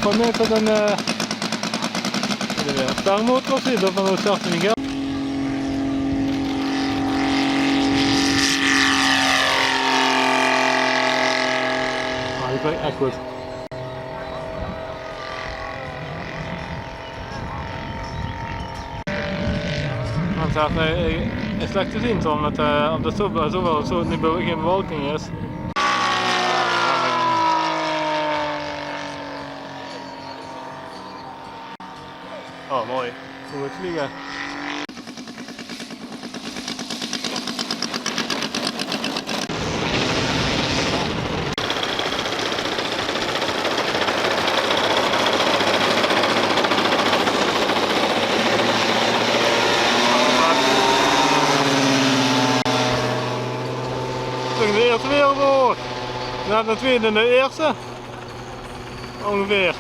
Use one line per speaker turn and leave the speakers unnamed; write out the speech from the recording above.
Wat meer dan een stangmotor zit of dan het zachte niet geld. Ah, die klinkt echt goed. Want het is slecht te zien, omdat het zo nu geen bewolking is. Oh, mooi. Hoe moet vliegen? De Eerste Wereldoorlog. Na de Tweede en de Eerste. Ongeveer.